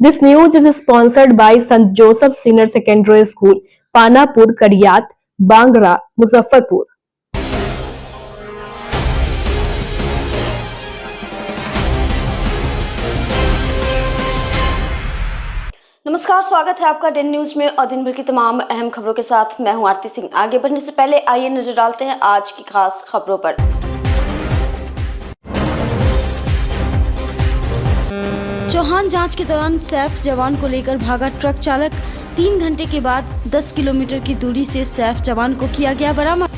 This news is sponsored by St. Joseph Senior Secondary School, Panapur, Kariyat, Bangra, Muzaffarpur. नमस्कार, स्वागत है आपका Dane news में और दिन भर की तमाम अहम खबरों के साथ मैं हूं आरती सिंह। आगे बढ़ने से पहले आइए नजर डालते हैं आज की खास खबरों पर। चौहान जांच के दौरान सैफ जवान को लेकर भागा ट्रक चालक। 3 घंटे के बाद 10 किलोमीटर की दूरी से सैफ जवान को किया गया बरामद।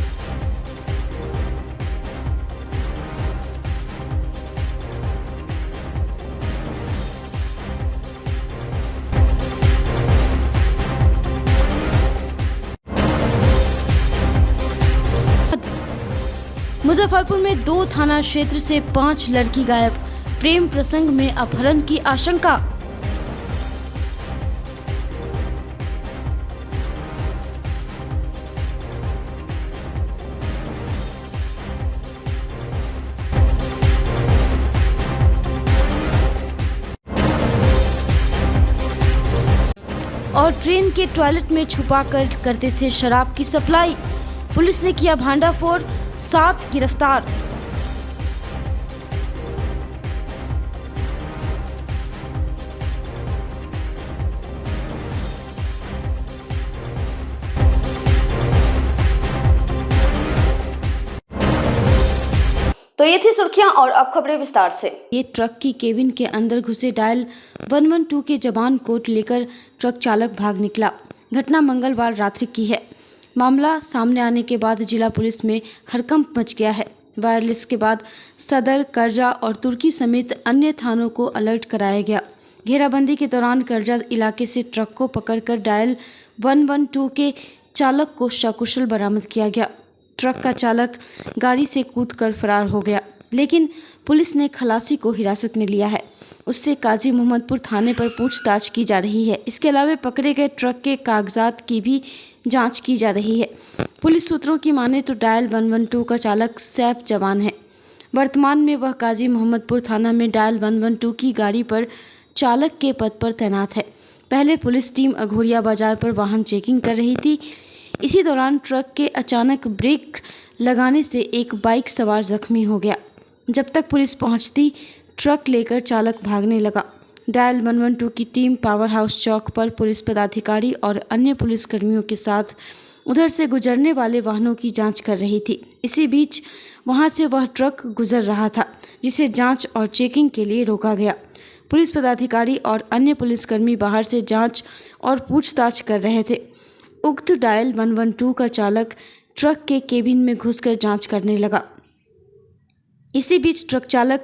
मुजफ्फरपुर में 2 थाना क्षेत्र से 5 लड़की गायब। प्रेम प्रसंग में अपहरण की आशंका। और ट्रेन के टॉयलेट में छुपाकर करते थे शराब की सप्लाई। पुलिस ने किया भांडाफोड़, 7 गिरफ्तार। तो ये थी सुर्खियां और अब खबरें विस्तार से। ये ट्रक की केबिन के अंदर घुसे डायल 112 के जवान कोट लेकर ट्रक चालक भाग निकला। घटना मंगलवार रात्रि की है। मामला सामने आने के बाद जिला पुलिस में हड़कंप मच गया है। वायरलेस के बाद सदर, करजा और तुर्की समेत अन्य थानों को अलर्ट कराया गया। घेराबंदी के दौरान करजा इलाके से ट्रक को पकड़कर डायल 112 के चालक को सकुशल बरामद किया गया। ट्रक का चालक गाड़ी से कूदकर फरार हो गया, लेकिन पुलिस ने खलासी को हिरासत में लिया है। उससे काजी मोहम्मदपुर थाने पर पूछताछ की जा रही है। इसके अलावा पकड़े गए ट्रक के कागजात की भी जांच की जा रही है। पुलिस सूत्रों की माने तो डायल 112 का चालक सैफ जवान है। वर्तमान में वह काजी मोहम्मदपुर थाना में डायल 112 की गाड़ी पर चालक के पद पर तैनात है। पहले पुलिस टीम अघोरिया बाजार पर वाहन चेकिंग कर रही थी। इसी दौरान ट्रक के अचानक ब्रेक लगाने से एक बाइक सवार जख्मी हो गया। जब तक पुलिस पहुंचती, ट्रक लेकर चालक भागने लगा। डायल 112 की टीम पावर हाउस चौक पर पुलिस पदाधिकारी और अन्य पुलिसकर्मियों के साथ उधर से गुजरने वाले वाहनों की जांच कर रही थी। इसी बीच वहां से वह ट्रक गुजर रहा था, जिसे जांच और चेकिंग के लिए रोका गया। पुलिस पदाधिकारी और अन्य पुलिसकर्मी बाहर से जांच और पूछताछ कर रहे थे। उक्त डायल 112 का चालक ट्रक के केबिन में घुसकर जांच करने लगा। इसी बीच ट्रक चालक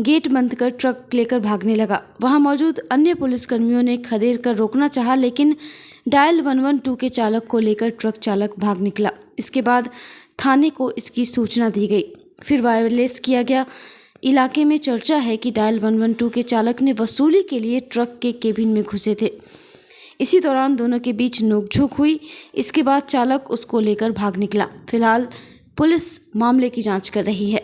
गेट बंद कर ट्रक लेकर भागने लगा। वहां मौजूद अन्य पुलिसकर्मियों ने खदेड़ कर रोकना चाहा, लेकिन डायल 112 के चालक को लेकर ट्रक चालक भाग निकला। इसके बाद थाने को इसकी सूचना दी गई, फिर वायरलेस किया गया। इलाके में चर्चा है कि डायल 112 के चालक ने वसूली के लिए ट्रक के केबिन में घुसे थे। इसी दौरान दोनों के बीच नोकझोंक हुई। इसके बाद चालक उसको लेकर भाग निकला। फिलहाल पुलिस मामले की जांच कर रही है।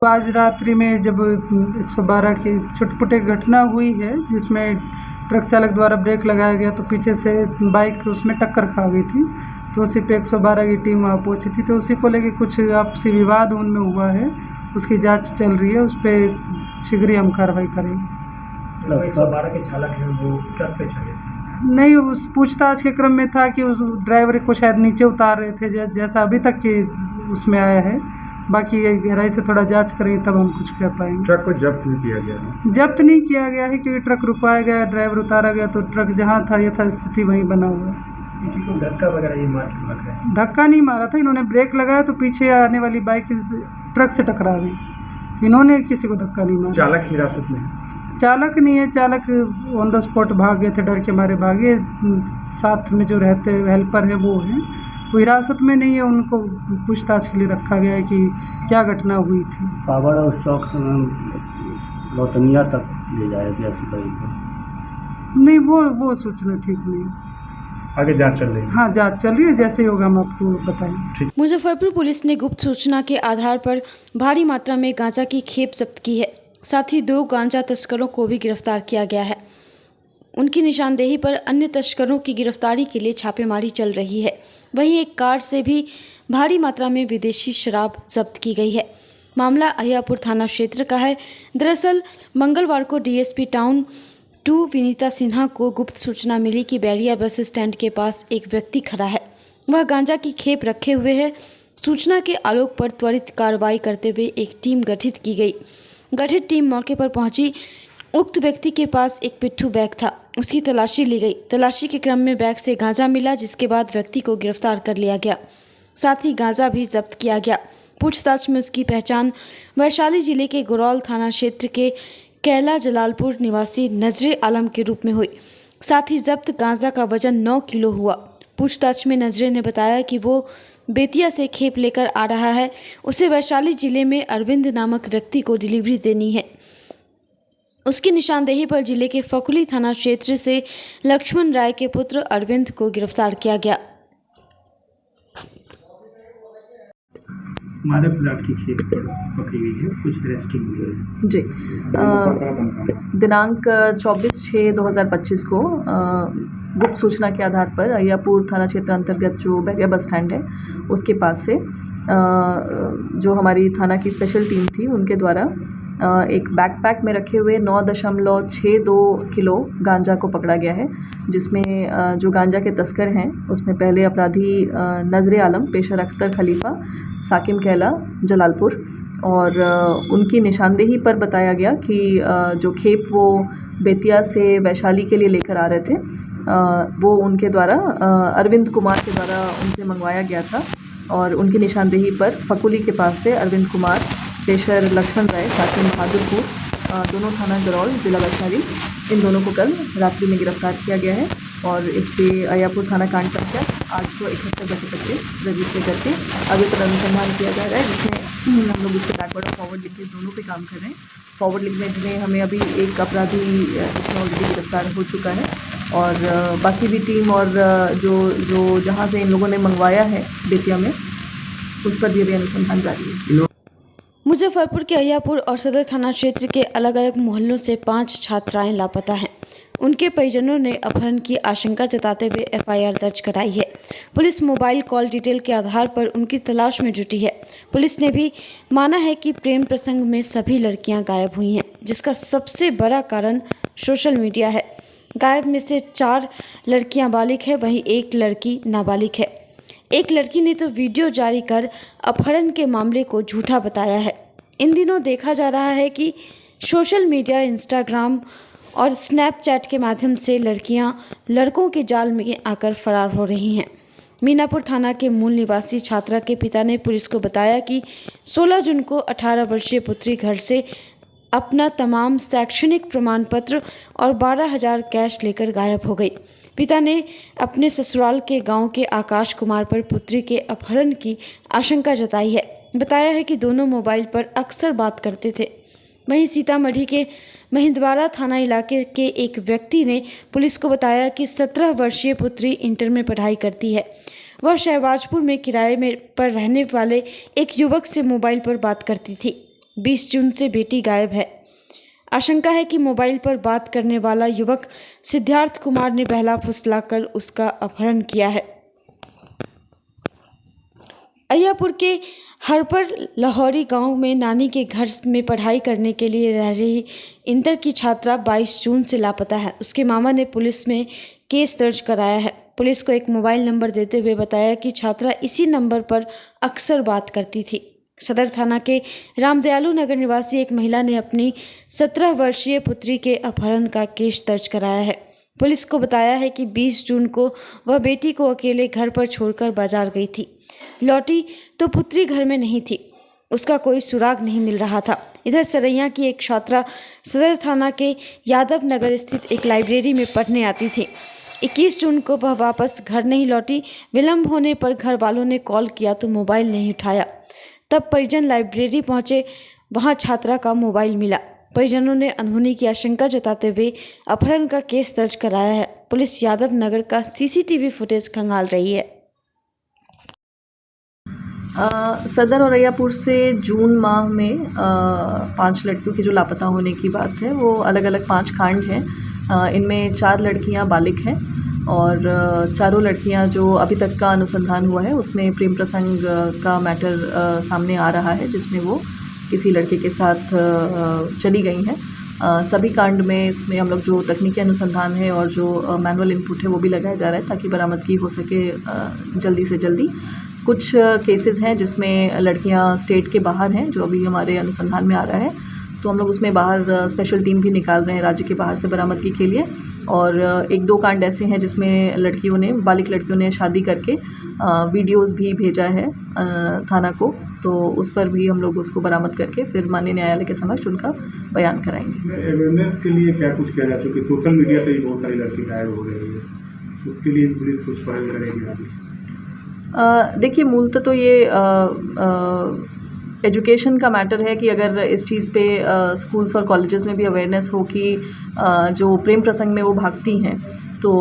आज रात्रि में जब 112 की छुटपुट घटना हुई है, जिसमें ट्रक चालक द्वारा ब्रेक लगाया गया तो पीछे से बाइक उसमें टक्कर खा गई थी, तो उसी पे 112 की टीम वहाँ पहुँची थी। तो उसी को लेके कुछ आपसी विवाद उनमें हुआ है, उसकी जांच चल रही है। उस पर शीघ्र ही हम कार्रवाई करेंगे। 112 के चालक हैं वो ट्रक पे चले नहीं, उस पूछताछ के क्रम में था कि उस ड्राइवर को शायद नीचे उतार रहे थे, जैसा अभी तक के उसमें आया है। बाकी ये गहराई से थोड़ा जांच करेंगे तब हम कुछ कह पाएंगे। ट्रक को जब्त नहीं किया गया? जब्त नहीं किया गया है, क्योंकि ट्रक रुकवाया गया, ड्राइवर उतारा गया, तो ट्रक जहां था यथास्थिति वहीं बना हुआ है। किसी को धक्का वगैरह ये मार है? धक्का नहीं मारा था, इन्होंने ब्रेक लगाया तो पीछे आने वाली बाइक ट्रक से टकरा गई। इन्होंने किसी को धक्का नहीं मारा। चालक हिरासत में? चालक नहीं है, चालक ऑन द स्पॉट भाग गए थे, डर के मारे भागे। साथ में जो रहते हेल्पर है वो हैं, वो हिरासत में नहीं है। उनको पूछताछ के लिए रखा गया है कि क्या घटना हुई थी। पावर हाउस चौक से गौतमिया तक ले जाया गया सिपाही को। नहीं, वो सूचना ठीक नहीं। आगे जांच चल रही है। हाँ, जांच चल रही है, जैसे ही होगा हम आपको बताएंगे। मुजफ्फरपुर पुलिस ने गुप्त सूचना के आधार पर भारी मात्रा में गांजा की खेप जब्त की है। साथ ही 2 गांजा तस्करों को भी गिरफ्तार किया गया है। उनकी निशानदेही पर अन्य तस्करों की गिरफ्तारी के लिए छापेमारी चल रही है। वहीं एक कार से भी भारी मात्रा में विदेशी शराब जब्त की गई है। मामला अहियापुर थाना क्षेत्र का है। दरअसल मंगलवार को डीएसपी टाउन 2 विनीता सिन्हा को गुप्त सूचना मिली कि बैरिया बस स्टैंड के पास एक व्यक्ति खड़ा है, वह गांजा की खेप रखे हुए है। सूचना के आलोक पर त्वरित कार्रवाई करते हुए एक टीम गठित की गई। गठित टीम मौके पर पहुंची। उक्त व्यक्ति के पास एक पिट्ठू बैग था, उसकी तलाशी ली गई। तलाशी के क्रम में बैग से गांजा मिला, जिसके बाद व्यक्ति को गिरफ्तार कर लिया गया। साथ ही गांजा भी जब्त किया गया। पूछताछ में उसकी पहचान वैशाली जिले के गुरौल थाना क्षेत्र के कैला जलालपुर निवासी नजरे आलम के रूप में हुई। साथ ही जब्त गांजा का वजन 9 किलो हुआ। पूछताछ में नजरे ने बताया कि वो बेतिया से खेप लेकर आ रहा है, उसे वैशाली जिले में अरविंद नामक व्यक्ति को डिलीवरी देनी है। उसकी निशानदेही पर जिले के फकुली थाना क्षेत्र से लक्ष्मण राय के पुत्र अरविंद को गिरफ्तार किया गया। मादक पदार्थ की खेप पकड़ी गई है, कुछ अरेस्टिंग हुई है। जी, दिनांक 24/6/2025 को गुप्त सूचना के आधार पर अहियापुर थाना क्षेत्र अंतर्गत जो बैरिया बस स्टैंड है उसके पास से जो हमारी थाना की स्पेशल टीम थी उनके द्वारा एक बैकपैक में रखे हुए 9.62 किलो गांजा को पकड़ा गया है, जिसमें जो गांजा के तस्कर हैं उसमें पहले अपराधी नजरे आलम पेशर अख्तर खलीफा साकिम कैला जलालपुर, और उनकी निशानदेही पर बताया गया कि जो खेप वो बेतिया से वैशाली के लिए लेकर आ रहे थे वो उनके द्वारा अरविंद कुमार के द्वारा उनसे मंगवाया गया था। और उनकी निशानदेही पर फकुली के पास से अरविंद कुमार पेशर लक्ष्मण राय साकिम बहादुरपुर दोनों थाना गरौल जिला वैशाली, इन दोनों को कल रात्रि में गिरफ्तार किया गया है। और इस पे अहियापुर थाना कांड संख्या 871/25 रजिस्टर करके आगे पर अनुसंधान किया जा रहा है, जिसमें हम लोग इसके बैकवर्ड और फॉरवर्ड लिंकेज दोनों पे काम कर रहे हैं। फॉरवर्ड लिंकेज में हमें अभी एक अपराधी इसमें ऑलरेडी गिरफ्तार हो चुका है, और बाकी भी टीम और जो जहाँ से इन लोगों ने मंगवाया है बेतिया में, उस पर भी अभी अनुसंधान जारी है। मुजफ्फरपुर के अहियापुर और सदर थाना क्षेत्र के अलग अलग मोहल्लों से 5 छात्राएं लापता हैं। उनके परिजनों ने अपहरण की आशंका जताते हुए एफआईआर दर्ज कराई है। पुलिस मोबाइल कॉल डिटेल के आधार पर उनकी तलाश में जुटी है। पुलिस ने भी माना है कि प्रेम प्रसंग में सभी लड़कियां गायब हुई हैं, जिसका सबसे बड़ा कारण सोशल मीडिया है। गायब में से 4 लड़कियां बालिग है, वहीं 1 लड़की नाबालिग है। एक लड़की ने तो वीडियो जारी कर अपहरण के मामले को झूठा बताया है। इन दिनों देखा जा रहा है कि सोशल मीडिया, इंस्टाग्राम और स्नैपचैट के माध्यम से लड़कियां लड़कों के जाल में आकर फरार हो रही हैं। मीनापुर थाना के मूल निवासी छात्रा के पिता ने पुलिस को बताया कि 16 जून को 18 वर्षीय पुत्री घर से अपना तमाम शैक्षणिक प्रमाण पत्र और 12,000 कैश लेकर गायब हो गई। पिता ने अपने ससुराल के गांव के आकाश कुमार पर पुत्री के अपहरण की आशंका जताई है। बताया है कि दोनों मोबाइल पर अक्सर बात करते थे। वहीं सीतामढ़ी के महिंदवाड़ा थाना इलाके के एक व्यक्ति ने पुलिस को बताया कि 17 वर्षीय पुत्री इंटर में पढ़ाई करती है। वह शहबाजपुर में किराए में पर रहने वाले एक युवक से मोबाइल पर बात करती थी। 20 जून से बेटी गायब है। आशंका है कि मोबाइल पर बात करने वाला युवक सिद्धार्थ कुमार ने बहला फुसलाकर उसका अपहरण किया है। अहियापुर के हरपर लाहौरी गांव में नानी के घर में पढ़ाई करने के लिए रह रही इंटर की छात्रा 22 जून से लापता है। उसके मामा ने पुलिस में केस दर्ज कराया है। पुलिस को एक मोबाइल नंबर देते हुए बताया कि छात्रा इसी नंबर पर अक्सर बात करती थी। सदर थाना के रामदयालु नगर निवासी एक महिला ने अपनी 17 वर्षीय पुत्री के अपहरण का केस दर्ज कराया है। पुलिस को बताया है कि 20 जून को वह बेटी को अकेले घर पर छोड़कर बाजार गई थी। लौटी तो पुत्री घर में नहीं थी। उसका कोई सुराग नहीं मिल रहा था। इधर सरैया की एक छात्रा सदर थाना के यादव नगर स्थित एक लाइब्रेरी में पढ़ने आती थी। 21 जून को वह वापस घर नहीं लौटी। विलंब होने पर घर वालों ने कॉल किया तो मोबाइल नहीं उठाया। तब परिजन लाइब्रेरी पहुंचे, वहां छात्रा का मोबाइल मिला। परिजनों ने अनहोनी की आशंका जताते हुए अपहरण का केस दर्ज कराया है। पुलिस यादव नगर का सीसीटीवी फुटेज खंगाल रही है। सदर और अय्यापुर से जून माह में 5 लड़कियों की जो लापता होने की बात है वो अलग अलग 5 कांड हैं। इनमें 4 लड़कियां बालिग हैं और चारों लड़कियां जो अभी तक का अनुसंधान हुआ है उसमें प्रेम प्रसंग का मैटर सामने आ रहा है, जिसमें वो किसी लड़के के साथ चली गई हैं। सभी कांड में इसमें हम लोग जो तकनीकी अनुसंधान है और जो मैनुअल इनपुट है वो भी लगाया जा रहा है ताकि बरामदगी हो सके जल्दी से जल्दी। कुछ केसेस हैं जिसमें लड़कियां स्टेट के बाहर हैं, जो अभी हमारे अनुसंधान में आ रहा है, तो हम लोग उसमें बाहर स्पेशल टीम भी निकाल रहे हैं राज्य के बाहर से बरामदगी के लिए। और 1-2 कांड ऐसे हैं जिसमें बालिग लड़कियों ने शादी करके वीडियोस भी भेजा है थाना को, तो उस पर भी हम लोग उसको बरामद करके फिर माननीय न्यायालय के समक्ष उनका बयान कराएंगे। अवेयरनेस के लिए क्या कुछ किया जा चुका है? सोशल मीडिया पे ही बहुत सारी लड़की गायब हो रही है, उसके लिए पुलिस कुछ पहल करेगी? देखिए, मूलतः तो ये एजुकेशन का मैटर है कि अगर इस चीज़ पे स्कूल्स और कॉलेजेस में भी अवेयरनेस हो कि जो प्रेम प्रसंग में वो भागती हैं तो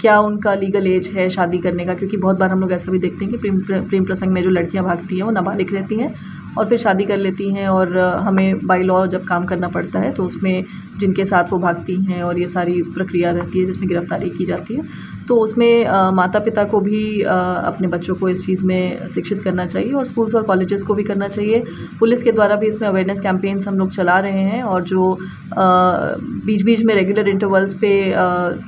क्या उनका लीगल एज है शादी करने का, क्योंकि बहुत बार हम लोग ऐसा भी देखते हैं कि प्रेम प्रसंग में जो लड़कियां भागती हैं वो नाबालिग रहती हैं और फिर शादी कर लेती हैं और हमें बाय लॉ जब काम करना पड़ता है तो उसमें जिनके साथ वो भागती हैं और ये सारी प्रक्रिया रहती है जिसमें गिरफ्तारी की जाती है, तो उसमें माता पिता को भी अपने बच्चों को इस चीज़ में शिक्षित करना चाहिए और स्कूल्स और कॉलेजेस को भी करना चाहिए। पुलिस के द्वारा भी इसमें अवेयरनेस कैंपेन्स हम लोग चला रहे हैं और जो बीच बीच में रेगुलर इंटरवल्स पे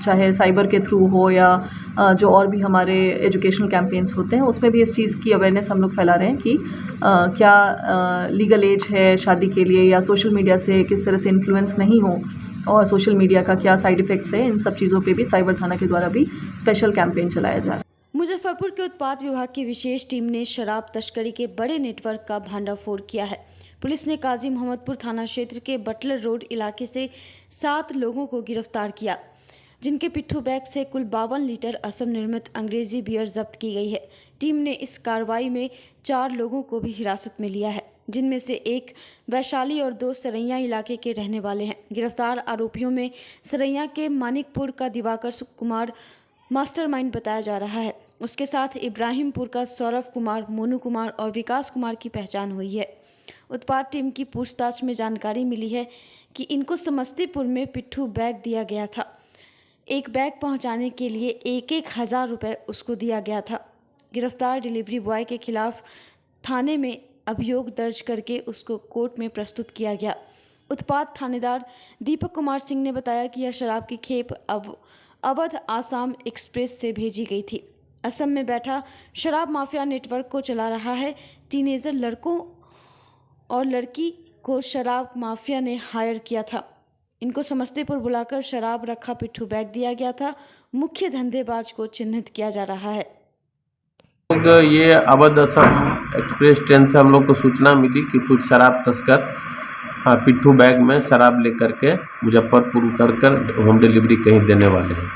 चाहे साइबर के थ्रू हो या जो और भी हमारे एजुकेशनल कैंपेन्स होते हैं उसमें भी इस चीज़ की अवेयरनेस हम लोग फैला रहे हैं कि क्या लीगल एज है शादी के लिए या सोशल मीडिया से किस तरह से इन्फ्लुएंस नहीं हो और सोशल मीडिया का क्या साइड इफ़ेक्ट्स है। इन सब चीज़ों पे भी साइबर थाना के द्वारा भी स्पेशल कैंपेन चलाया जा रहा है। मुजफ्फरपुर के उत्पाद विभाग की विशेष टीम ने शराब तस्करी के बड़े नेटवर्क का भंडाफोड़ किया है। पुलिस ने काजी मोहम्मदपुर थाना क्षेत्र के बटलर रोड इलाके से 7 लोगों को गिरफ्तार किया, जिनके पिट्ठू बैग से कुल 52 लीटर असम निर्मित अंग्रेजी बियर जब्त की गई है। टीम ने इस कार्रवाई में 4 लोगों को भी हिरासत में लिया है, जिनमें से एक वैशाली और 2 सरैया इलाके के रहने वाले हैं। गिरफ्तार आरोपियों में सरैया के मानिकपुर का दिवाकर कुमार मास्टरमाइंड बताया जा रहा है। उसके साथ इब्राहिमपुर का सौरभ कुमार, मोनू कुमार और विकास कुमार की पहचान हुई है। उत्पाद टीम की पूछताछ में जानकारी मिली है कि इनको समस्तीपुर में पिट्ठू बैग दिया गया था। एक बैग पहुंचाने के लिए 1,000 रुपये उसको दिया गया था। गिरफ्तार डिलीवरी बॉय के खिलाफ थाने में अभियोग दर्ज करके उसको कोर्ट में प्रस्तुत किया गया। उत्पाद थानेदार दीपक कुमार सिंह ने बताया कि यह शराब की खेप अवध आसाम एक्सप्रेस से भेजी गई थी। असम में बैठा शराब माफिया नेटवर्क को चला रहा है। टीनेजर लड़कों और लड़की को शराब माफिया ने हायर किया था। इनको समस्तीपुर बुलाकर शराब रखा पिट्ठू बैग दिया गया था। मुख्य धंधेबाज को चिन्हित किया जा रहा है। ये अवध असम एक्सप्रेस ट्रेन से हम लोग को सूचना मिली कि कुछ शराब तस्कर पिट्ठू बैग में शराब लेकर के मुजफ्फरपुर उतरकर होम डिलीवरी कहीं देने वाले हैं।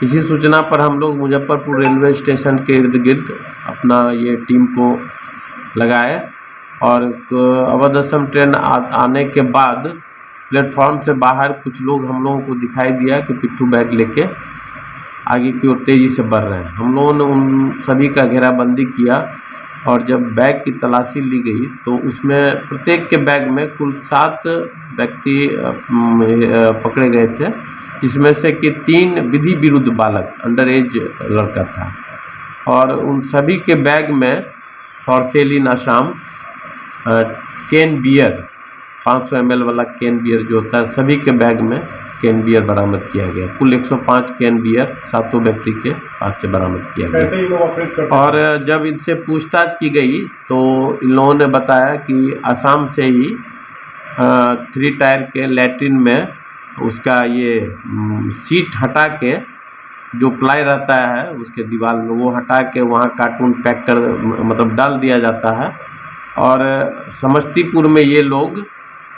इसी सूचना पर हम लोग मुजफ्फरपुर रेलवे स्टेशन के इर्द गिर्द अपना ये टीम को लगाए और अवध असम ट्रेन आने के बाद प्लेटफॉर्म से बाहर कुछ लोग हम लोगों को दिखाई दिया कि पिट्ठू बैग लेके आगे की ओर तेज़ी से बढ़ रहे हैं। हम लोगों ने उन सभी का घेराबंदी किया और जब बैग की तलाशी ली गई तो उसमें प्रत्येक के बैग में कुल 7 व्यक्ति पकड़े गए थे, जिसमें से कि 3 विधि विरुद्ध बालक अंडर एज लड़का था और उन सभी के बैग में for sale in Assam can bear 500 ml वाला कैन बियर जो होता है, सभी के बैग में कैन बियर बरामद किया गया। कुल 105 कैन बियर 7 व्यक्ति के पास से बरामद किया गया। और जब इनसे पूछताछ की गई तो इन लोगों ने बताया कि असम से ही 3 टायर के लैट्रिन में उसका ये सीट हटा के जो प्लाई रहता है उसके दीवार में वो हटा के वहाँ कार्टून पैक कर मतलब डाल दिया जाता है और समस्तीपुर में ये लोग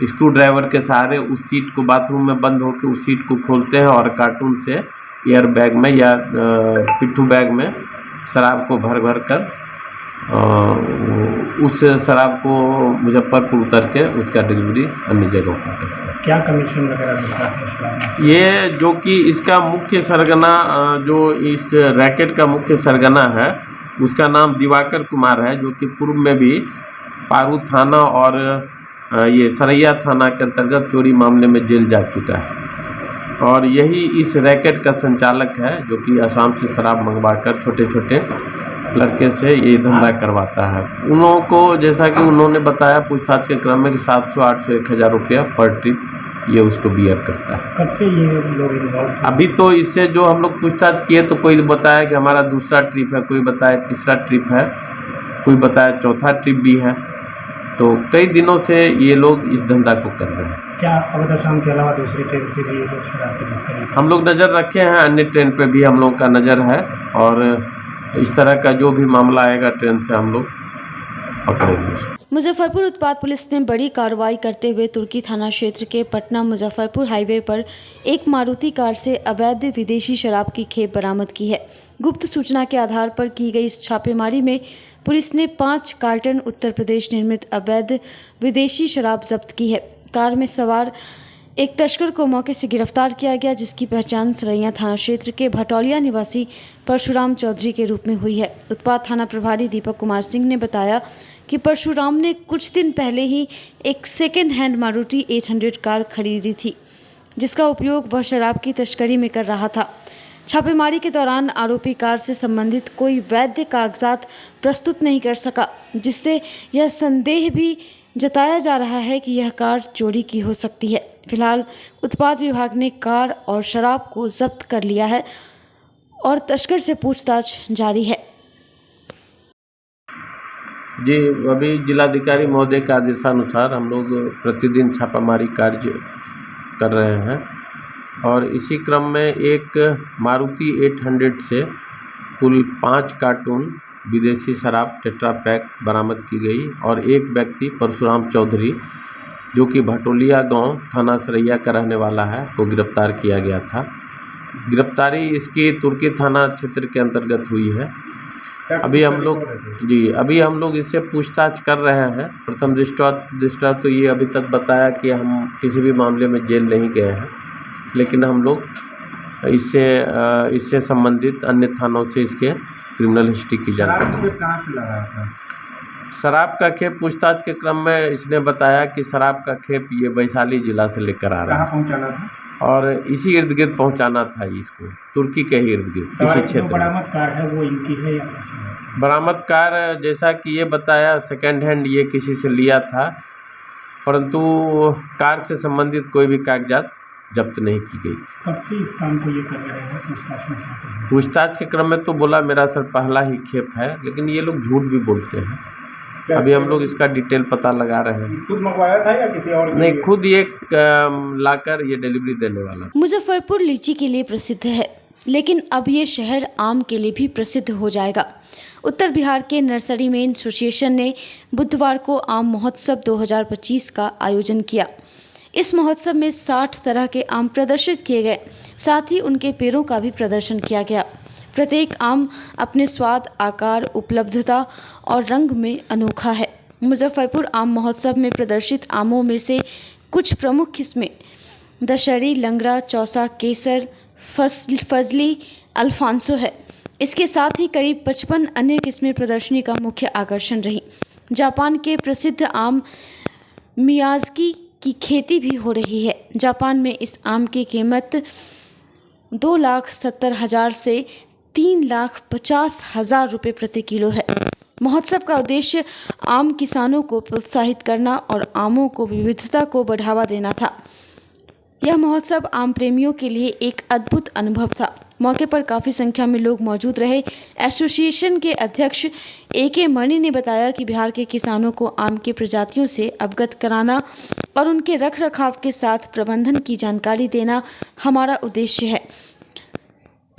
स्क्रू ड्राइवर के सहारे उस सीट को बाथरूम में बंद होकर उस सीट को खोलते हैं और कार्टून से एयर बैग में या पिट्ठू बैग में शराब को भर भर कर उस शराब को मुजफ्फरपुर उतर के उसका डिलीवरी अन्य जगहों पर करता है। क्या कमीशन वगैरह मिलता है शराब में? ये जो कि इसका मुख्य सरगना जो इस रैकेट का मुख्य सरगना है उसका नाम दिवाकर कुमार है, जो कि पूर्व में भी पारू थाना और ये सरैया थाना के अंतर्गत चोरी मामले में जेल जा चुका है। और यही इस रैकेट का संचालक है, जो कि असम से शराब मंगवाकर छोटे छोटे लड़के से ये धंधा करवाता है। उन लोगों को जैसा कि उन्होंने बताया पूछताछ के क्रम में कि 700, 800, 1000 रुपया पर ट्रिप ये उसको बियर करता है। कब से ये लोग इन्वॉल्व थे? अभी तो इससे जो हम लोग पूछताछ किए तो कोई बताया कि हमारा दूसरा ट्रिप है, कोई बताया तीसरा ट्रिप है, कोई बताया चौथा ट्रिप भी है। तो कई दिनों से ये लोग इस धंधा को कर रहे हैं। क्या अवध शाम के अलावा दूसरी ट्रेन से भी ये लोग शराब की तस्करी? हम लोग नज़र रखे हैं, अन्य ट्रेन पे भी हम लोग का नज़र है और इस तरह का जो भी मामला आएगा ट्रेन से हम लोग पकड़ेंगे। मुजफ्फरपुर उत्पाद पुलिस ने बड़ी कार्रवाई करते हुए तुर्की थाना क्षेत्र के पटना मुजफ्फरपुर हाईवे पर एक मारुति कार से अवैध विदेशी शराब की खेप बरामद की है। गुप्त सूचना के आधार पर की गई इस छापेमारी में पुलिस ने 5 कार्टन उत्तर प्रदेश निर्मित अवैध विदेशी शराब जब्त की है। कार में सवार एक तस्कर को मौके से गिरफ्तार किया गया, जिसकी पहचान सरैया थाना क्षेत्र के भटौलिया निवासी परशुराम चौधरी के रूप में हुई है। उत्पाद थाना प्रभारी दीपक कुमार सिंह ने बताया कि परशुराम ने कुछ दिन पहले ही एक सेकेंड हैंड मारुति 800 कार खरीदी थी, जिसका उपयोग वह शराब की तस्करी में कर रहा था। छापेमारी के दौरान आरोपी कार से संबंधित कोई वैध कागजात प्रस्तुत नहीं कर सका, जिससे यह संदेह भी जताया जा रहा है कि यह कार चोरी की हो सकती है। फिलहाल उत्पाद विभाग ने कार और शराब को जब्त कर लिया है और तस्कर से पूछताछ जारी है। जी, अभी जिलाधिकारी महोदय के आदेशानुसार हम लोग प्रतिदिन छापामारी कार्य कर रहे हैं और इसी क्रम में एक मारुति 800 से कुल 5 कार्टून विदेशी शराब टेट्रा पैक बरामद की गई और एक व्यक्ति परशुराम चौधरी, जो कि भटोलिया गांव थाना सरैया का रहने वाला है, को गिरफ्तार किया गया था। गिरफ्तारी इसकी तुर्की थाना क्षेत्र के अंतर्गत हुई है। अभी हम लोग इससे पूछताछ कर रहे हैं। प्रथम दृष्टया तो ये अभी तक बताया कि हम किसी भी मामले में जेल नहीं गए हैं, लेकिन हम लोग इससे संबंधित अन्य थानों से इसके क्रिमिनल हिस्ट्री की जानकारी। कहाँ से लगा था? शराब का खेप पूछताछ के क्रम में इसने बताया कि शराब का खेप ये वैशाली जिला से लेकर आ रहा है। कहाँ पहुँचाना था? और इसी इर्द गिर्द पहुँचाना था इसको, तुर्की के ही इर्द गिर्द किसी क्षेत्र में। बरामद कार है वो इनकी है या किसी है? बरामद कार जैसा कि ये बताया सेकेंड हैंड ये किसी से लिया था, परंतु कार से संबंधित कोई भी कागजात जब्त नहीं की गई। कब से इस काम को ये कर रहे हैं पूछताछ के क्रम में तो बोला मेरा सर पहला ही खेप है, लेकिन ये लोग झूठ भी बोलते हैं। अभी हम लोग इसका डिटेल पता लगा रहे हैं। खुद मंगवाया था या किसी और? नहीं, खुद ये लाकर ये डिलीवरी देने वाला। मुजफ्फरपुर लीची के लिए प्रसिद्ध है, लेकिन अब ये शहर आम के लिए भी प्रसिद्ध हो जाएगा। उत्तर बिहार के नर्सरी मैन एसोसिएशन ने बुधवार को आम महोत्सव 2025 का आयोजन किया। इस महोत्सव में 60 तरह के आम प्रदर्शित किए गए, साथ ही उनके पेड़ों का भी प्रदर्शन किया गया। प्रत्येक आम अपने स्वाद, आकार, उपलब्धता और रंग में अनोखा है। मुजफ्फरपुर आम महोत्सव में प्रदर्शित आमों में से कुछ प्रमुख किस्में दशहरी, लंगड़ा, चौसा, केसर, फजली, अल्फांसो है। इसके साथ ही करीब 55 अन्य किस्में प्रदर्शनी का मुख्य आकर्षण रही। जापान के प्रसिद्ध आम मियाज़की की खेती भी हो रही है। जापान में इस आम की कीमत 2,70,000 से 3,50,000 रुपये प्रति किलो है। महोत्सव का उद्देश्य आम किसानों को प्रोत्साहित करना और आमों को विविधता को बढ़ावा देना था। यह महोत्सव आम प्रेमियों के लिए एक अद्भुत अनुभव था। मौके पर काफ़ी संख्या में लोग मौजूद रहे। एसोसिएशन के अध्यक्ष AK मणि ने बताया कि बिहार के किसानों को आम की प्रजातियों से अवगत कराना और उनके रख रखाव के साथ प्रबंधन की जानकारी देना हमारा उद्देश्य है।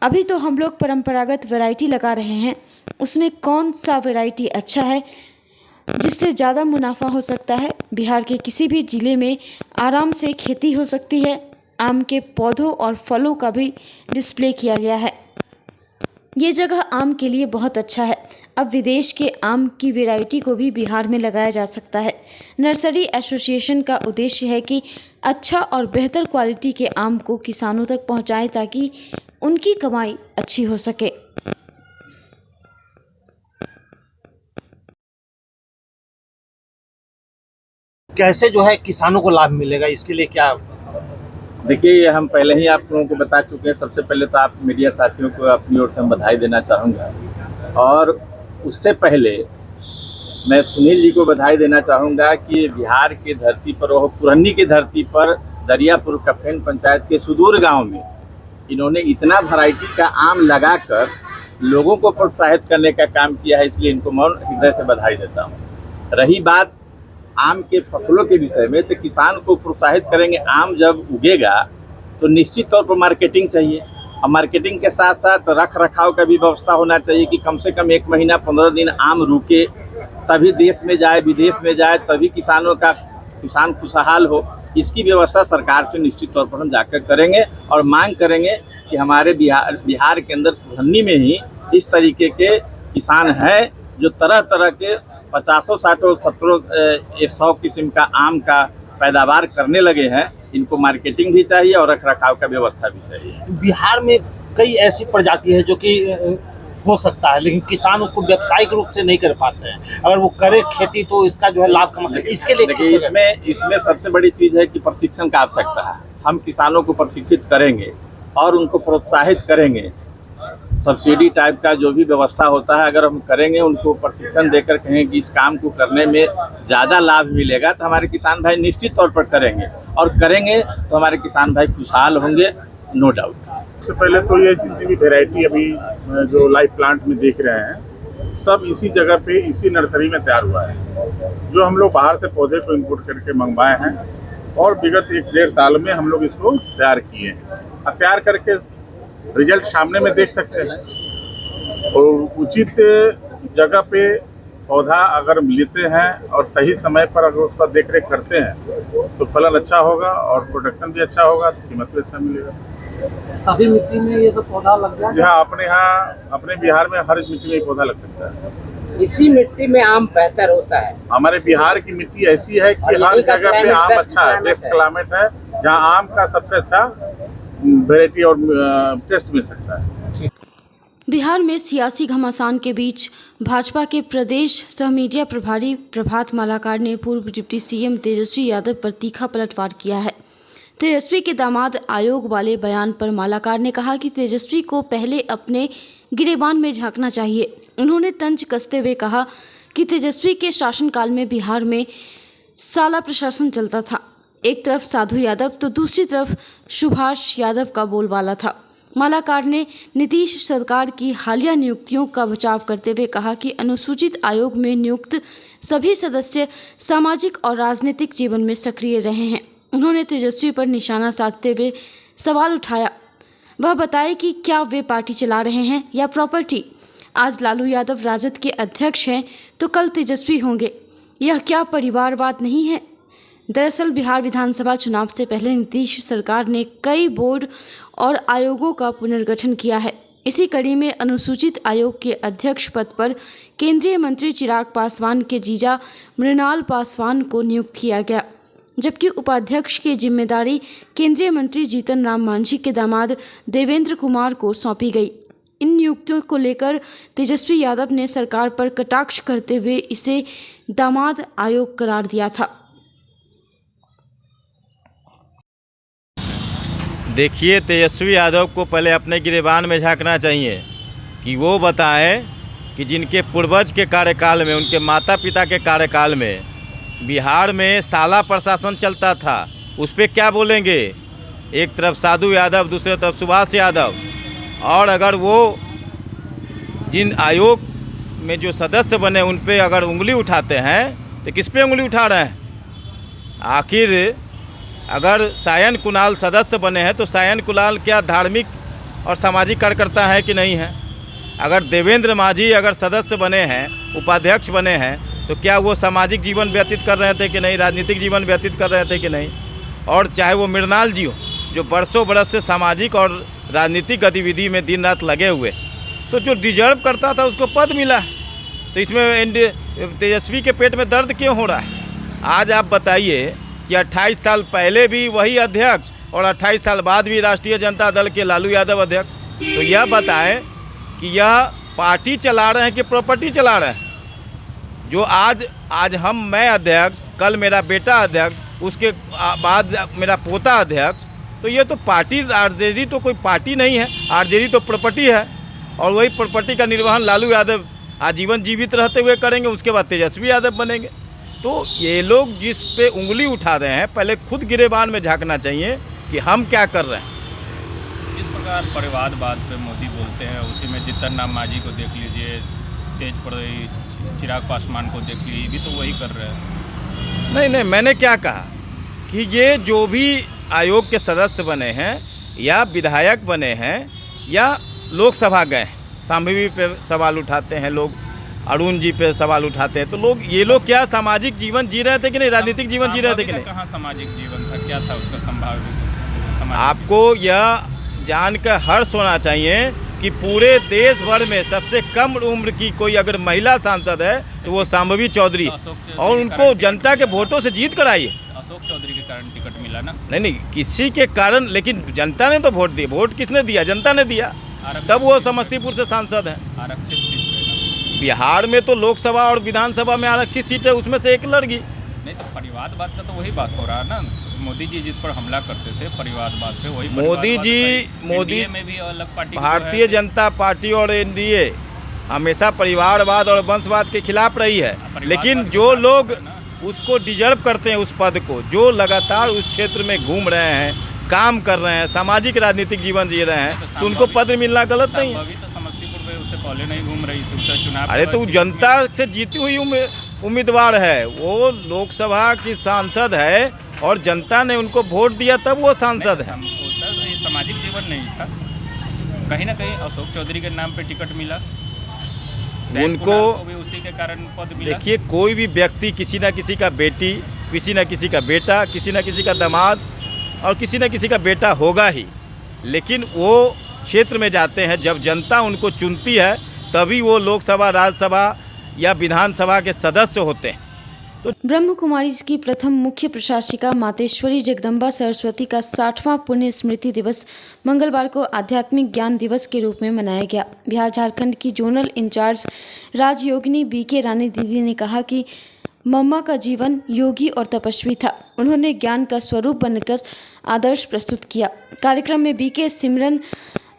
अभी तो हम लोग परंपरागत वैरायटी लगा रहे हैं, उसमें कौन सा वैरायटी अच्छा है जिससे ज़्यादा मुनाफा हो सकता है। बिहार के किसी भी ज़िले में आराम से खेती हो सकती है। आम के पौधों और फलों का भी डिस्प्ले किया गया है। ये जगह आम के लिए बहुत अच्छा है। अब विदेश के आम की वैरायटी को भी बिहार में लगाया जा सकता है। नर्सरी एसोसिएशन का उद्देश्य है कि अच्छा और बेहतर क्वालिटी के आम को किसानों तक पहुंचाएं ताकि उनकी कमाई अच्छी हो सके। कैसे जो है किसानों को लाभ मिलेगा, इसके लिए क्या? देखिए, ये हम पहले ही आप लोगों को बता चुके हैं। सबसे पहले तो आप मीडिया साथियों को अपनी ओर से हम बधाई देना चाहूँगा, और उससे पहले मैं सुनील जी को बधाई देना चाहूँगा कि बिहार की धरती पर, वह पुरन्नी की धरती पर दरियापुर कफेन पंचायत के सुदूर गांव में इन्होंने इतना वैरायटी का आम लगाकर लोगों को प्रोत्साहित करने का काम किया है, इसलिए इनको मैं हृदय से बधाई देता हूँ। रही बात आम के फसलों के विषय में, तो किसान को प्रोत्साहित करेंगे। आम जब उगेगा तो निश्चित तौर पर मार्केटिंग चाहिए, और मार्केटिंग के साथ साथ रख रखाव का भी व्यवस्था होना चाहिए कि कम से कम 1 महीना 15 दिन आम रुके, तभी देश में जाए, विदेश में जाए, तभी किसान खुशहाल हो। इसकी व्यवस्था सरकार से निश्चित तौर पर हम जाकर करेंगे और मांग करेंगे कि हमारे बिहार के अंदर पुरन्नी में ही इस तरीके के किसान हैं जो तरह तरह के 50, 60, 70, 100 किस्म का आम का पैदावार करने लगे हैं। इनको मार्केटिंग भी चाहिए और रख रखाव का व्यवस्था भी चाहिए। बिहार में कई ऐसी प्रजाति है जो कि हो सकता है, लेकिन किसान उसको व्यावसायिक रूप से नहीं कर पाते हैं। अगर वो करे खेती तो इसका जो है लाभ कमा सकते हैं। इसके लिए देखिए, इसमें सबसे बड़ी चीज़ है कि प्रशिक्षण का आवश्यकता है। हम किसानों को प्रशिक्षित करेंगे और उनको प्रोत्साहित करेंगे। सब्सिडी टाइप का जो भी व्यवस्था होता है, अगर हम करेंगे, उनको प्रशिक्षण देकर कहें कि इस काम को करने में ज़्यादा लाभ मिलेगा, तो हमारे किसान भाई निश्चित तौर पर करेंगे, और करेंगे तो हमारे किसान भाई खुशहाल होंगे, नो डाउट। सबसे पहले तो ये जितनी भी वेराइटी अभी जो लाइव प्लांट में देख रहे हैं, सब इसी जगह पे, इसी नर्सरी में तैयार हुआ है। जो हम लोग बाहर से पौधे को इम्पोर्ट करके मंगवाए हैं और विगत 1-1.5 साल में हम लोग इसको तैयार किए हैं। और तैयार करके रिजल्ट सामने में देख सकते हैं। और उचित जगह पे पौधा अगर लेते हैं और सही समय पर अगर उसका देख रेख करते हैं तो फलन अच्छा होगा और प्रोडक्शन भी अच्छा होगा, तो कीमत भी अच्छा मिलेगा। सभी मिट्टी में ये तो पौधा लग जाए? जी हाँ, अपने बिहार में हर मिट्टी में पौधा लग सकता है। इसी मिट्टी में आम बेहतर होता है। हमारे बिहार की मिट्टी ऐसी है कि हर जगह पे आम अच्छा है, बेस्ट क्लाइमेट है, जहाँ आम का सबसे अच्छा वैरायटी और टेस्ट मिल सकता है। बिहार में सियासी घमासान के बीच भाजपा के प्रदेश सह मीडिया प्रभारी प्रभात मालाकार ने पूर्व डिप्टी सीएम तेजस्वी यादव पर तीखा पलटवार किया है। तेजस्वी के दामाद आयोग वाले बयान पर मालाकार ने कहा कि तेजस्वी को पहले अपने गिरेबान में झांकना चाहिए। उन्होंने तंज कसते हुए कहा कि तेजस्वी के शासनकाल में बिहार में साला प्रशासन चलता था। एक तरफ साधु यादव तो दूसरी तरफ सुभाष यादव का बोलबाला था। मालाकार ने नीतीश सरकार की हालिया नियुक्तियों का बचाव करते हुए कहा कि अनुसूचित आयोग में नियुक्त सभी सदस्य सामाजिक और राजनीतिक जीवन में सक्रिय रहे हैं। उन्होंने तेजस्वी पर निशाना साधते हुए सवाल उठाया, वह बताए कि क्या वे पार्टी चला रहे हैं या प्रॉपर्टी। आज लालू यादव राजद के अध्यक्ष हैं तो कल तेजस्वी होंगे। यह क्या परिवारवाद नहीं है? दरअसल बिहार विधानसभा चुनाव से पहले नीतीश सरकार ने कई बोर्ड और आयोगों का पुनर्गठन किया है। इसी कड़ी में अनुसूचित आयोग के अध्यक्ष पद पर केंद्रीय मंत्री चिराग पासवान के जीजा मृणाल पासवान को नियुक्त किया गया, जबकि उपाध्यक्ष की जिम्मेदारी केंद्रीय मंत्री जीतन राम मांझी के दामाद देवेंद्र कुमार को सौंपी गई। इन नियुक्तियों को लेकर तेजस्वी यादव ने सरकार पर कटाक्ष करते हुए इसे दामाद आयोग करार दिया था। देखिए, तेजस्वी यादव को पहले अपने गिरेबान में झांकना चाहिए कि वो बताएं कि जिनके पूर्वज के कार्यकाल में, उनके माता पिता के कार्यकाल में बिहार में साला प्रशासन चलता था, उस पर क्या बोलेंगे। एक तरफ साधु यादव, दूसरे तरफ सुभाष यादव। और अगर वो जिन आयोग में जो सदस्य बने उन पे अगर उंगली उठाते हैं तो किस पे उंगली उठा रहे हैं। आखिर अगर सायन कुणाल सदस्य बने हैं तो सायन कुणाल क्या धार्मिक और सामाजिक कार्यकर्ता है कि नहीं है। अगर देवेंद्र मांझी अगर सदस्य बने हैं, उपाध्यक्ष बने हैं, तो क्या वो सामाजिक जीवन व्यतीत कर रहे थे कि नहीं, राजनीतिक जीवन व्यतीत कर रहे थे कि नहीं। और चाहे वो मृणाल जी हो, जो बरसों बरस से सामाजिक और राजनीतिक गतिविधि में दिन रात लगे हुए, तो जो डिजर्व करता था उसको पद मिला। तो इसमें तेजस्वी के पेट में दर्द क्यों हो रहा है? आज आप बताइए कि 28 साल पहले भी वही अध्यक्ष और 28 साल बाद भी राष्ट्रीय जनता दल के लालू यादव अध्यक्ष। तो यह बताएं कि यह पार्टी चला रहे हैं कि प्रॉपर्टी चला रहे हैं? जो आज मैं अध्यक्ष, कल मेरा बेटा अध्यक्ष, उसके बाद मेरा पोता अध्यक्ष, तो ये तो पार्टी, आरजेडी तो कोई पार्टी नहीं है, आरजेडी तो प्रॉपर्टी है। और वही प्रॉपर्टी का निर्वहन लालू यादव आजीवन जीवित रहते हुए करेंगे, उसके बाद तेजस्वी यादव बनेंगे। तो ये लोग जिस पे उंगली उठा रहे हैं, पहले खुद गिरेबान में झांकना चाहिए कि हम क्या कर रहे हैं। जिस प्रकार परिवारवाद पे मोदी बोलते हैं, उसी में जीतन राम मांझी को देख लीजिए, तेज प्रताप चिराग पासवान को देख लीजिए, भी तो वही कर रहे हैं। नहीं, मैंने क्या कहा कि ये जो भी आयोग के सदस्य बने हैं या विधायक बने हैं या लोकसभा गए, सांभवी पे सवाल उठाते हैं लोग, अरुण जी पे सवाल उठाते हैं, तो लोग ये लोग क्या सामाजिक जीवन जी रहे थे कि नहीं, राजनीतिक जीवन जी रहे थे कि नहीं? कहाँ सामाजिक जीवन था, क्या था उसका संभावित? आपको यह जानकर हर्ष होना चाहिए कि पूरे देश भर में सबसे कम उम्र की कोई अगर महिला सांसद है तो वो सांभवी चौधरी, और उनको जनता के वोटों से जीत कर आई है। अशोक चौधरी के कारण टिकट मिला ना? नहीं, किसी के कारण, लेकिन जनता ने तो वोट दिया। वोट किसने दिया? जनता ने दिया, तब वो समस्तीपुर से सांसद हैं। आरक्षित सीट बिहार में तो लोकसभा और विधानसभा में आरक्षित सीट है, उसमें से एक लड़गी। नहीं, तो परिवारवाद का तो वही बात हो रहा है ना। मोदी जी जिस पर हमला करते थे परिवारवाद पे, वही मोदी में भी अलग पार्टी, भारतीय जनता पार्टी और एनडीए हमेशा परिवारवाद और वंशवाद के खिलाफ रही है। लेकिन जो लोग उसको डिजर्व करते हैं, उस पद को, जो लगातार उस क्षेत्र में घूम रहे हैं, काम कर रहे हैं, सामाजिक राजनीतिक जीवन जी रहे हैं, तो उनको पद मिलना गलत नहीं है। तो समस्तीपुर में उससे पहले नहीं घूम रही थी चुनाव। अरे तो जनता से जीती हुई उम्मीदवार है, वो लोकसभा की सांसद है और जनता ने उनको वोट दिया तब वो सांसद है। सामाजिक जीवन नहीं था, कहीं ना कहीं अशोक चौधरी के नाम पे टिकट मिला उनको, भी उसी के कारण पद मिला। देखिए, कोई भी व्यक्ति किसी न किसी का बेटी, किसी न किसी का बेटा, किसी न किसी का दामाद और किसी न किसी का बेटा होगा ही, लेकिन वो क्षेत्र में जाते हैं जब जनता उनको चुनती है, तभी वो लोकसभा, राज्यसभा या विधानसभा के सदस्य होते हैं। तो ब्रह्म कुमारी की प्रथम मुख्य प्रशासिका मातेश्वरी जगदम्बा सरस्वती का 60वां पुण्य स्मृति दिवस मंगलवार को आध्यात्मिक ज्ञान दिवस के रूप में मनाया गया। बिहार झारखंड की जोनल इंचार्ज राजयोगिनी बीके रानी दीदी ने कहा कि मम्मा का जीवन योगी और तपस्वी था। उन्होंने ज्ञान का स्वरूप बनकर आदर्श प्रस्तुत किया। कार्यक्रम में बीके सिमरन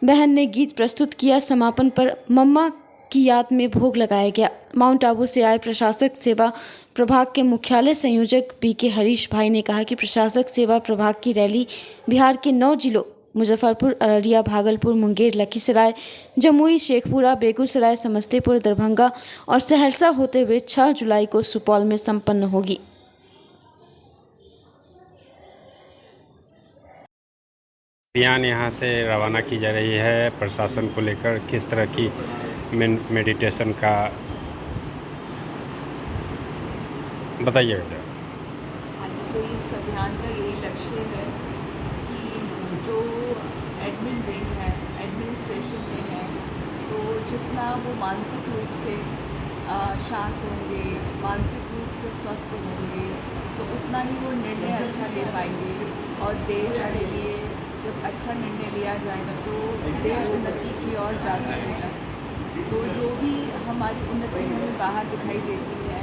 बहन ने गीत प्रस्तुत किया। समापन पर मम्मा की याद में भोग लगाया गया। माउंट आबू से आए प्रशासक सेवा प्रभाग के मुख्यालय संयोजक बीके हरीश भाई ने कहा कि प्रशासक सेवा प्रभाग की रैली बिहार के 9 जिलों मुजफ्फरपुर, अररिया, भागलपुर, मुंगेर, लखीसराय, जमुई, शेखपुरा, बेगूसराय, समस्तीपुर, दरभंगा और सहरसा होते हुए 6 जुलाई को सुपौल में संपन्न होगी। अभियान यहाँ से रवाना की जा रही है प्रशासन को लेकर, किस तरह की मेडिटेशन का बताइएगा। तो इस अभियान का यही लक्ष्य है कि जो एडमिन विंग है, एडमिनिस्ट्रेशन में है, तो जितना वो मानसिक रूप से शांत होंगे, मानसिक रूप से स्वस्थ होंगे, तो उतना ही वो निर्णय अच्छा ले पाएंगे। और देश के लिए जब अच्छा निर्णय लिया जाएगा तो देश उन्नति की ओर जा सकेगा। तो जो भी हमारी उन्नति हमें बाहर दिखाई देती है,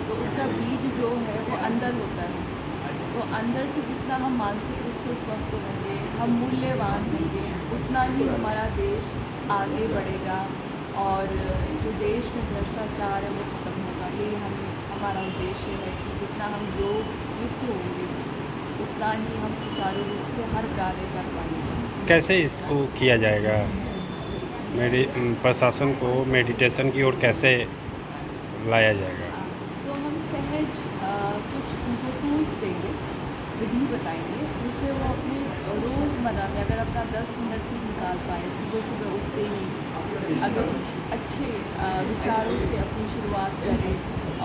तो उसका बीज जो है वो अंदर होता है। तो अंदर से जितना हम मानसिक रूप से स्वस्थ होंगे, हम मूल्यवान होंगे, उतना ही हमारा देश आगे बढ़ेगा और जो देश में भ्रष्टाचार है वो ख़त्म होगा। यही हमारा उद्देश्य है कि जितना हम योग युक्त होंगे उतना ही हम सुचारू रूप से हर कार्य कर पाएंगे। कैसे इसको किया जाएगा? प्रशासन को मेडिटेशन की ओर कैसे लाया जाएगा? तो हम सहज कुछ उनको टूल्स देंगे, विधि बताएंगे, जिससे वो अपने रोज़मर्रा में अगर अपना 10 मिनट भी निकाल पाए, सुबह सुबह उठते ही अगर कुछ अच्छे विचारों से अपनी शुरुआत करें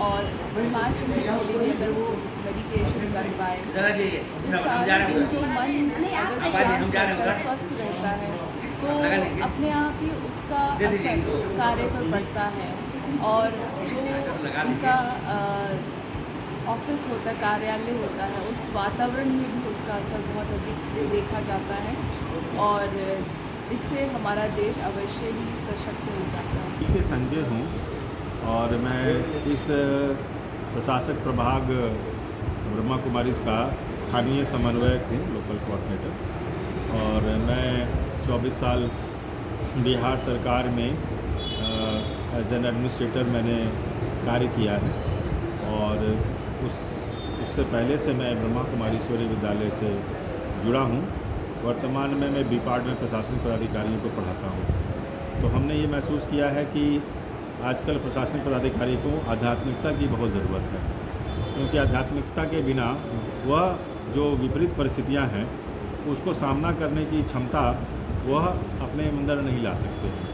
और 5 मिनट के लिए भी अगर वो मेडिटेशन कर पाए, तो सारे दिन जो मन अगर शांत रहकर स्वस्थ रहता है, तो अपने आप ही उसका असर कार्य पर पड़ता है और जो उनका ऑफिस होता है, कार्यालय होता है, उस वातावरण में भी उसका असर बहुत अधिक देखा जाता है और इससे हमारा देश अवश्य ही सशक्त हो जाता है। मैं संजय हूँ और मैं इस प्रशासक प्रभाग ब्रह्मा कुमारीज का स्थानीय समन्वयक हूँ, लोकल कोऑर्डिनेटर। और मैं 24 साल बिहार सरकार में एज एन एडमिनिस्ट्रेटर मैंने कार्य किया है और उससे पहले से मैं ब्रह्मा कुमारीश्वरी विद्यालय से जुड़ा हूँ। वर्तमान में मैं बी पार्ट में प्रशासनिक पदाधिकारियों को पढ़ाता हूँ। तो हमने ये महसूस किया है कि आजकल प्रशासनिक पदाधिकारी को आध्यात्मिकता की बहुत ज़रूरत है, क्योंकि आध्यात्मिकता के बिना वह जो विपरीत परिस्थितियां हैं उसको सामना करने की क्षमता वह अपने अंदर नहीं ला सकते हैं।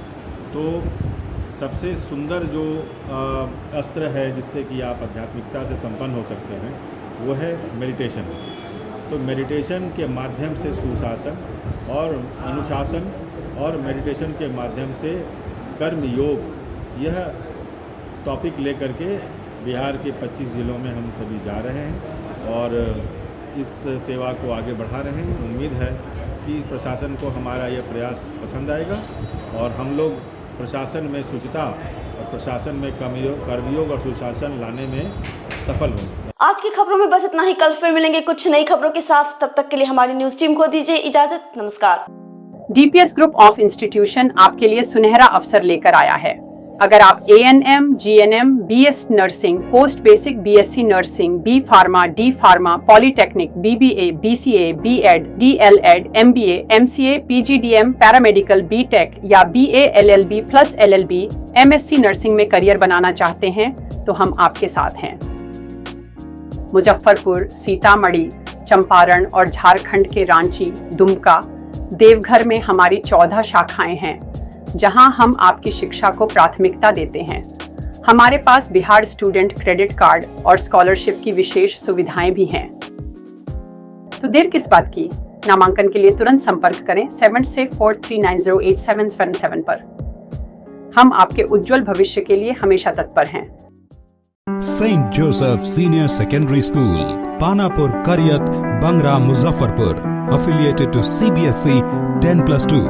तो सबसे सुंदर जो अस्त्र है जिससे कि आप आध्यात्मिकता से संपन्न हो सकते हैं वो है मेडिटेशन। तो मेडिटेशन के माध्यम से सुशासन और अनुशासन और मेडिटेशन के माध्यम से कर्म योग, यह टॉपिक लेकर के बिहार के 25 जिलों में हम सभी जा रहे हैं और इस सेवा को आगे बढ़ा रहे हैं। उम्मीद है कि प्रशासन को हमारा यह प्रयास पसंद आएगा और हम लोग प्रशासन में शुचिता और प्रशासन में कर्मयोग और सुशासन लाने में सफल होंगे। आज की खबरों में बस इतना ही। कल फिर मिलेंगे कुछ नई खबरों के साथ। तब तक के लिए हमारी न्यूज टीम को दीजिए इजाजत। नमस्कार। डीपीएस ग्रुप ऑफ इंस्टीट्यूशन आपके लिए सुनहरा अवसर लेकर आया है। अगर आप ANM, GNM, BS nursing, post basic BSc nursing, B pharma, D pharma, polytechnic, BBA, BCA, B.Ed, DLEd, MBA, MCA, PGDM, paramedical, B.Tech या BA LLB plus LLB, MSc nursing में करियर बनाना चाहते हैं तो हम आपके साथ हैं। मुजफ्फरपुर, सीतामढ़ी, चंपारण और झारखंड के रांची, दुमका, देवघर में हमारी 14 शाखाएं हैं जहां हम आपकी शिक्षा को प्राथमिकता देते हैं। हमारे पास बिहार स्टूडेंट क्रेडिट कार्ड और स्कॉलरशिप की विशेष सुविधाएं भी हैं। तो देर किस बात की? नामांकन के लिए तुरंत संपर्क करें 7643908777 पर। हम आपके उज्जवल भविष्य के लिए हमेशा तत्पर हैं। Saint Joseph senior secondary school, Panapur, Kariyat, Bangra, Muzaffarpur, affiliated to CBSE 10+2.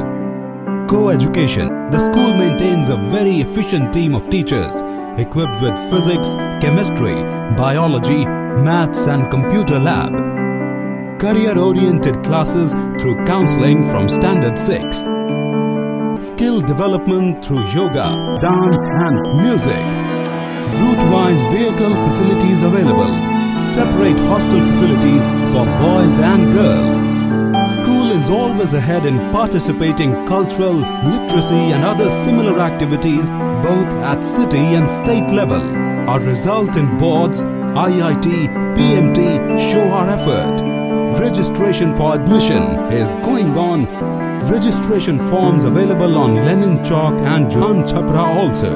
Co-education. The school maintains a very efficient team of teachers equipped with physics, chemistry, biology, maths and computer lab. Career-oriented classes through counseling from Standard 6. Skill development through yoga, dance and music. Route-wise vehicle facilities available. Separate hostel facilities for boys and girls. School is always ahead in participating cultural, literacy and other similar activities both at city and state level. Our result in boards, IIT, PMT show our effort. Registration for admission is going on. Registration forms available on Lenin Chowk and Jan Chhapra also.